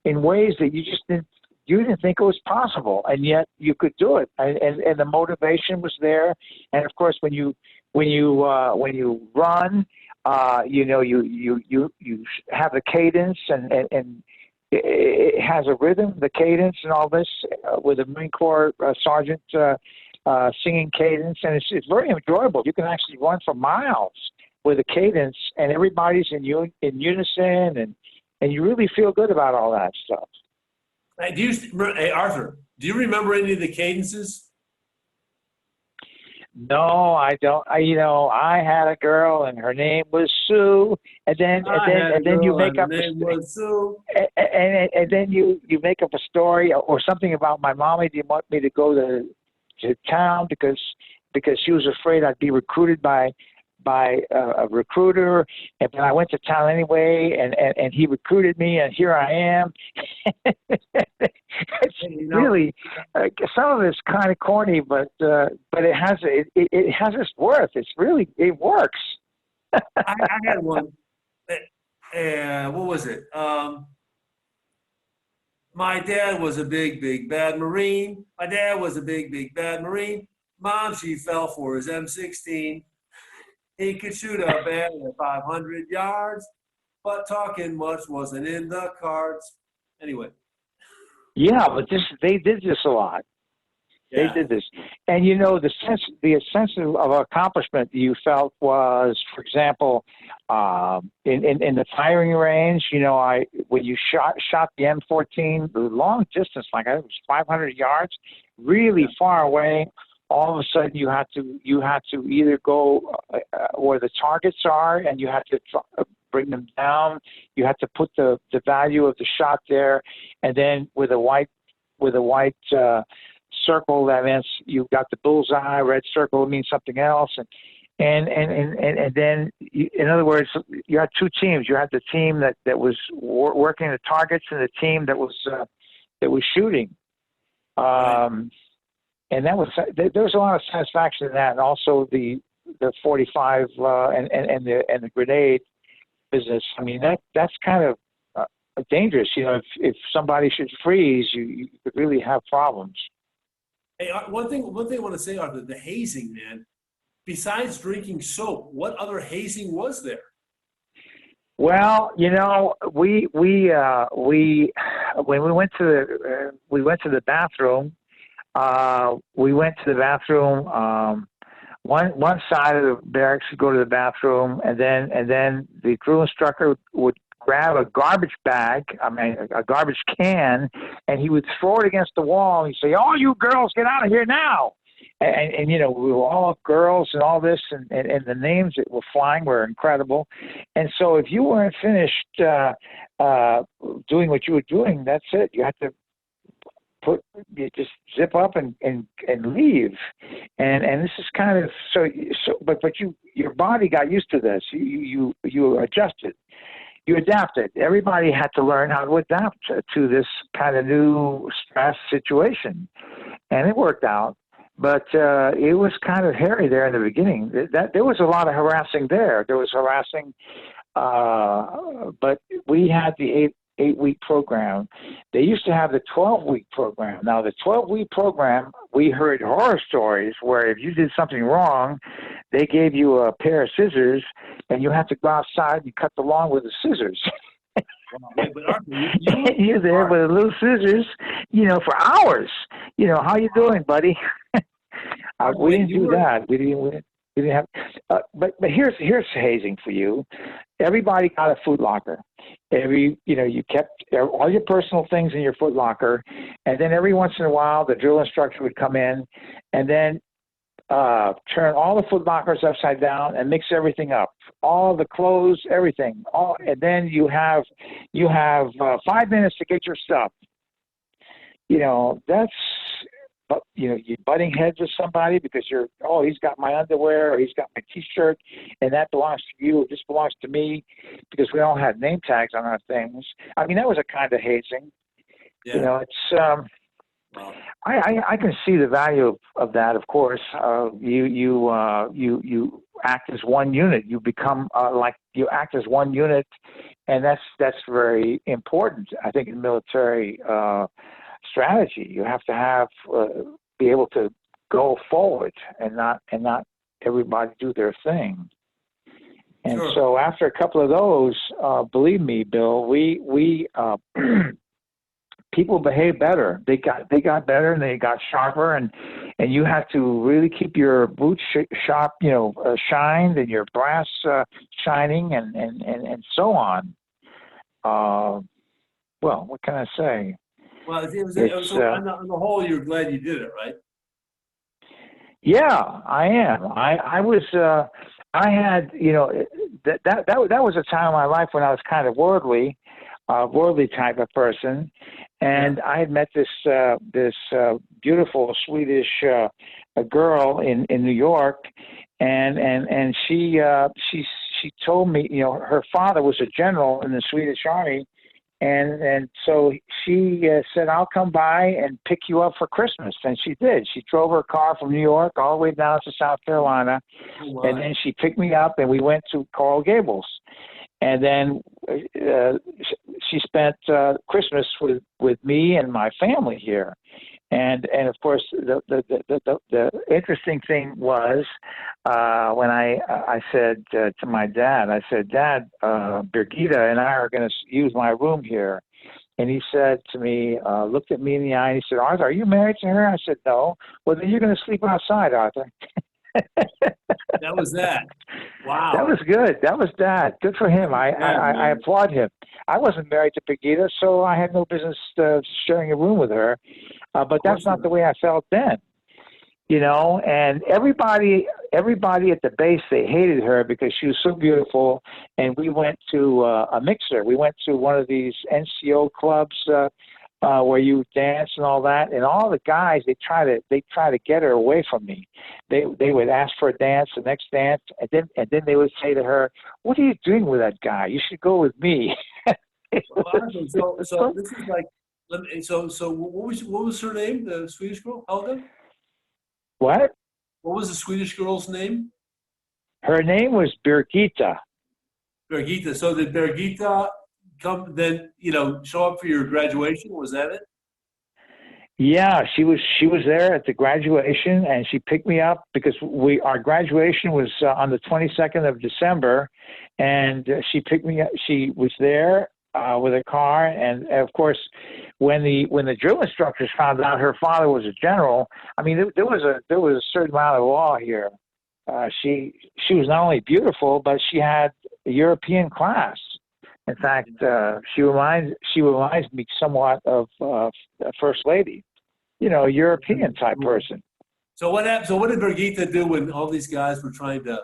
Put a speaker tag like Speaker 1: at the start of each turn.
Speaker 1: in ways that you didn't think it was possible, and yet you could do it, and the motivation was there. And of course, when you run, you have the cadence, and it has a rhythm, the cadence, and all this with a Marine Corps sergeant singing cadence, and it's very enjoyable. You can actually run for miles with a cadence, and everybody's in unison, and you really feel good about all that stuff.
Speaker 2: Hey, Arthur, do you remember any of the cadences?
Speaker 1: No, I don't. I had a girl, and her name was Sue, and then you make up and then you make up a story or something about my mommy didn't want me to go to town because she was afraid I'd be recruited by a recruiter, but I went to town anyway, and he recruited me, and here I am. It's really some of it's kind of corny, but it has its worth. It works.
Speaker 2: I had one. What was it? My dad was a big bad Marine. My dad was a big bad Marine. Mom, she fell for his M16. He could shoot a bear at 500 yards, but talking much wasn't in the cards. Anyway.
Speaker 1: Yeah, but they did this a lot. Yeah. They did this. And the sense of accomplishment you felt was, for example, in the firing range, when you shot the M14, the long distance, like it was 500 yards, really far away. All of a sudden, you had to either go where the targets are, and you had to bring them down. You had to put the value of the shot there, and then with a white circle, that means you got the bullseye. Red circle means something else, and then in other words, you had two teams. You had the team that was working the targets, and the team that was shooting. Right. And there was a lot of satisfaction in that, and also the 45 and the grenade business. I mean, that's kind of dangerous. If somebody should freeze, you could really have problems.
Speaker 2: Hey, one thing I want to say, Arthur, the hazing, man. Besides drinking soap, what other hazing was there?
Speaker 1: Well, we when we went to the bathroom. We went to the bathroom. One side of the barracks would go to the bathroom, and then the drill instructor would grab a garbage bag, a garbage can, and he would throw it against the wall. And he'd say, "All you girls, get out of here now!" And we were all girls and all this, and the names that were flying were incredible. And so if you weren't finished doing what you were doing, that's it. You had to you just zip up and leave, and this is kind of but your body got used to this. You adjusted, you adapted. Everybody had to learn how to adapt to this kind of new stress situation, and it worked out. But it was kind of hairy there in the beginning. There was a lot of harassing there. There was harassing, but we had the 8-week program. They used to have the 12-week program. Now, the 12-week program, we heard horror stories where if you did something wrong, they gave you a pair of scissors, and you had to go outside and cut the lawn with the scissors.
Speaker 2: But Arthur,
Speaker 1: you're there with the little scissors, for hours. How you doing, buddy? We didn't do that. We didn't have. But here's hazing for you. Everybody got a food locker. You kept all your personal things in your foot locker, and then every once in a while the drill instructor would come in and then turn all the foot lockers upside down and mix everything up, all the clothes, everything, and then you have 5 minutes to get your stuff. That's. You're butting heads with somebody because he's got my underwear or he's got my T-shirt, and that belongs to you. This belongs to me because we all had name tags on our things. I mean, that was a kind of hazing. Yeah. It's. I can see the value of that. Of course, you act as one unit. You become like you act as one unit, and that's very important. I think in military strategy, you have to have be able to go forward and not everybody do their thing. And
Speaker 2: Sure.
Speaker 1: so after a couple of those, believe me, Bill, we people behave better. They got better and they got sharper, and you have to really keep your boots sharp, shined, and your brass shining, and so on. Well, what can I say?
Speaker 2: Well, on the whole, you're glad you did it, right?
Speaker 1: Yeah, I am. I was. I had, that was a time in my life when I was kind of worldly type of person, and I had met this beautiful Swedish girl in New York, and she told me, her father was a general in the Swedish army, and so she said, I'll come by and pick you up for Christmas. And she did. She drove her car from New York all the way down to South Carolina. Oh, wow. And then she picked me up and we went to Coral Gables. And then she spent Christmas with me and my family here. And of course, the interesting thing was when I said to my dad, I said, Dad, Birgitta and I are going to use my room here. And he said to me, looked at me in the eye, and he said, Arthur, are you married to her? I said, no. Well, then you're going to sleep outside, Arthur.
Speaker 2: That was that. Wow.
Speaker 1: That was good. That was Dad. Good for him. I applaud him. I wasn't married to Birgitta, so I had no business sharing a room with her. But that's not the way I felt then, and everybody at the base, they hated her because she was so beautiful. And we went to a mixer. We went to one of these NCO clubs where you dance and all that. And all the guys, they try to get her away from me. They would ask for a dance, the next dance, and then they would say to her, "What are you doing with that guy? You should go with me."
Speaker 2: So this is like. So what was her name? The Swedish girl, Helga?
Speaker 1: What?
Speaker 2: What was the Swedish girl's name?
Speaker 1: Her name was Birgitta.
Speaker 2: Birgitta. So did Birgitta come then? Show up for your graduation? Was that it?
Speaker 1: Yeah, she was there at the graduation, and she picked me up because our graduation was on the 22nd of December, and she picked me up. She was there with a car, and of course, when the drill instructors found out her father was a general, I mean, there was a certain amount of law here. She was not only beautiful, but she had a European class. In fact, she reminds me somewhat of a First Lady, a European type person.
Speaker 2: So what happened? So what did Birgitta do when all these guys were trying to